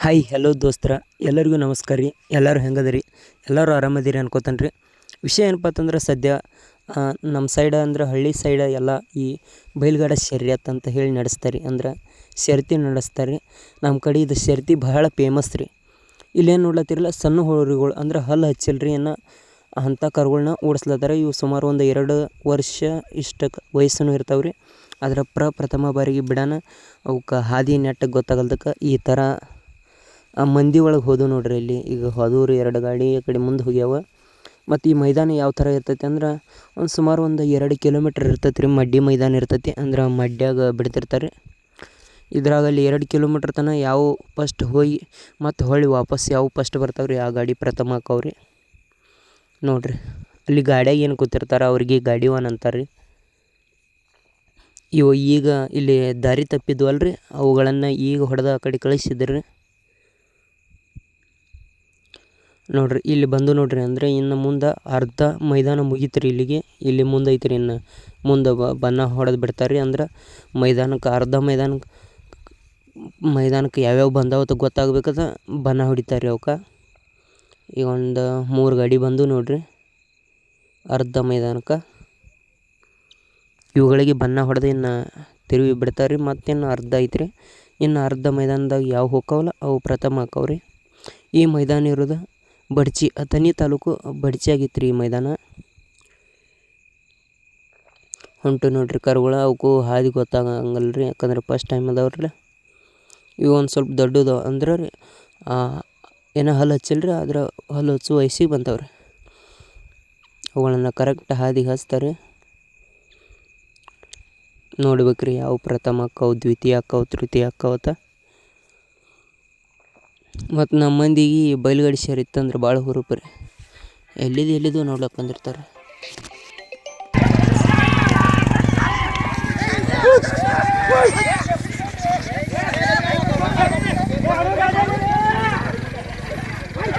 Hi hello ದೋಸ್ತರ ಎಲ್ಲರಿಗೂ ನಮಸ್ಕಾರ ರೀ. ಎಲ್ಲರೂ ಹೆಂಗದಿರಿ? ಎಲ್ಲರೂ ಆರಾಮದಿರಿ ಅನ್ಕೋತಾನೆ ರೀ. ವಿಷಯ ಏನಪ್ಪ ಅಂತಂದ್ರೆ ಸದ್ಯ ನಮ್ಮ ಸೈಡ ಅಂದ್ರೆ ಹಳ್ಳಿ ಸೈಡ ಎಲ್ಲ ಈ ಬೈಲ್ಗಾಡ ಶರ್ಯತ್ ಅಂತ ಹೇಳಿ ನಡೆಸ್ತಾರೆ ರೀ. ಅಂದ್ರೆ ಶರ್ತಿ ನಡೆಸ್ತಾರೆ ರೀ. ನಮ್ಮ ಕಡೆ ಇದು ಶರ್ತಿ ಬಹಳ ಫೇಮಸ್ ರೀ. ಇಲ್ಲೇನು ನೋಡ್ಲತ್ತಿರಲ್ಲ, ಸಣ್ಣ ಹೋರಿಗಳು ಅಂದ್ರೆ ಹಲ್ಲು ಹಚ್ಚಿಲ್ರಿ ಅನ್ನೋ ಅಂಥ ಕರುಗಳ್ನ ಓಡಿಸ್ಲತ್ತಾರೆ. ಇವು ಸುಮಾರು ಒಂದು 2 ವರ್ಷ ಇಷ್ಟಕ್ಕೆ ವಯಸ್ಸು ಇರ್ತಾವೆ ರೀ. ಅದರ ಪ್ರಥಮ ಬಾರಿಗೆ ಬಿಡಾನ ಅವಕ್ಕೆ ಹಾದಿ ನೆಟ್ಟಗೆ ಗೊತ್ತಾಗಲ್ದಕ್ಕೆ ಈ ಥರ ಮಂದಿ ಒಳಗೆ ಹೋದವು ನೋಡ್ರಿ. ಇಲ್ಲಿ ಈಗ ಹೋದವ್ರು 2 ಗಾಡಿ ಆ ಕಡೆ ಮುಂದೆ ಹೋಗ್ಯಾವ. ಮತ್ತು ಈ ಮೈದಾನ ಯಾವ ಥರ ಇರ್ತೈತಿ ಅಂದ್ರೆ ಸುಮಾರು ಒಂದು 2 ಕಿಲೋಮೀಟ್ರ್ ಇರ್ತೈತಿ ರೀ. ಮಡ್ಡಿ ಮೈದಾನ ಇರ್ತೈತಿ, ಅಂದ್ರೆ ಮಡ್ಯಾಗ ಬಿಡ್ತಿರ್ತಾರೆ. ಇದ್ರಾಗಲ್ಲಿ 2 ಕಿಲೋಮೀಟ್ರ್ ತನಕ ಯಾವ ಫಸ್ಟ್ ಹೋಗಿ ಮತ್ತು ಹೊಳ್ಳಿ ವಾಪಸ್ ಯಾವ ಫಸ್ಟ್ ಬರ್ತಾವ್ರಿ ಆ ಗಾಡಿ ಪ್ರಥಮ ಆಕ್ಕವ್ರಿ ನೋಡ್ರಿ. ಅಲ್ಲಿ ಗಾಡ್ಯಾಗ ಏನು ಕೂತಿರ್ತಾರೆ ಅವ್ರಿಗೆ ಗಾಡಿವಾನ್ ಅಂತಾರೆ ರೀ. ಇವು ಈಗ ಇಲ್ಲಿ ದಾರಿ ತಪ್ಪಿದ್ವಲ್ರಿ, ಅವುಗಳನ್ನು ಈಗ ಹೊಡೆದು ಆ ಕಡೆ ಕಳಿಸಿದ್ರಿ ನೋಡ್ರಿ. ಇಲ್ಲಿ ಬಂದು ನೋಡ್ರಿ, ಅಂದರೆ ಇನ್ನು ಮುಂದೆ ಅರ್ಧ ಮೈದಾನ ಮುಗೀತು ರೀ. ಇಲ್ಲಿಗೆ ಇಲ್ಲಿ ಮುಂದೆ ಐತ್ರಿ. ಇನ್ನು ಮುಂದೆ ಬಣ್ಣ ಹೊಡೆದು ಬಿಡ್ತಾರೆ ರೀ. ಅಂದ್ರೆ ಮೈದಾನಕ್ಕೆ ಅರ್ಧ ಮೈದಾನಕ್ಕೆ ಯಾವ್ಯಾವ ಬಂದಾವತ್ತು ಗೊತ್ತಾಗಬೇಕದ ಬಣ್ಣ ಹೊಡಿತಾರೆ ರೀ ಅವಕ್ಕೆ. ಈಗ ಒಂದು 3 ಗಾಡಿ ಬಂದು ನೋಡ್ರಿ ಅರ್ಧ ಮೈದಾನಕ್ಕೆ. ಇವುಗಳಿಗೆ ಬಣ್ಣ ಹೊಡೆದು ಇನ್ನು ತಿರುವಿ ಬಿಡ್ತಾರೆ ರೀ. ಮತ್ತಿನ್ನು ಅರ್ಧ ಐತ್ರಿ. ಇನ್ನು ಅರ್ಧ ಮೈದಾನದಾಗ ಯಾವ ಹೋಕ್ಕವಲ್ಲ ಅವು ಪ್ರಥಮ ಆಕ್ಕವ್ರಿ. ಈ ಮೈದಾನ ಇರೋದು ಬಡ್ಚಿ, ಅಥಣಿ ತಾಲೂಕು ಬಡ್ಚಿ ಆಗಿತ್ತು ರೀ ಈ ಮೈದಾನ. ಹೊಂಟು ನೋಡ್ರಿ ಕರುಗಳು. ಅವಕ್ಕೂ ಹಾದಿ ಗೊತ್ತಾಗಂಗಲ್ಲ ರೀ, ಯಾಕಂದ್ರೆ ಫಸ್ಟ್ ಟೈಮ್ ಅದಾವ್ರಲ್ಲ. ಇವು ಒಂದು ಸ್ವಲ್ಪ ದೊಡ್ಡದು ಅಂದ್ರೆ ರೀ ಏನೋ ಹಲ್ಲು ಹಚ್ಚಿಲ್ರಿ, ಆದ್ರೆ ಹಲ್ಲು ಹಚ್ಚುವ ವಯಸ್ಸಿಗೆ ಬಂತವ್ರಿ. ಅವುಗಳನ್ನು ಕರೆಕ್ಟ್ ಹಾದಿಗೆ ಹಚ್ತಾರೆ. ನೋಡ್ಬೇಕ್ರಿ ಯಾವ ಪ್ರಥಮ ಆಕ್ಕವು, ದ್ವಿತೀಯ ಆಕ್ಕವು, ತೃತೀಯ ಆಕ್ಕವತ್ತ. ಮತ್ತು ನಮ್ಮ ಮಂದಿಗೆ ಬಯಲುಗಾಡಿ ಶೇರ್ ಇತ್ತಂದ್ರೆ ಭಾಳ ಹುರುಪು ರೀ. ಎಲ್ಲಿದ್ದು ನೋಡ್ಲಕ್ಕೆ ಬಂದಿರ್ತಾರೆ.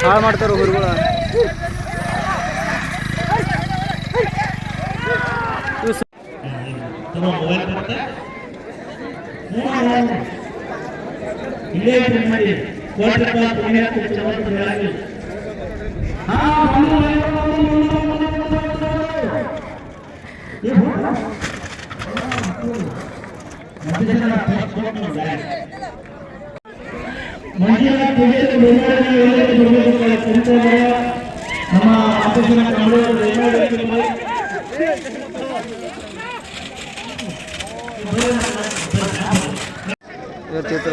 ಹಾಳು ಮಾಡ್ತಾರೆ ಹುರುಗಳು. ಚಿತ್ರ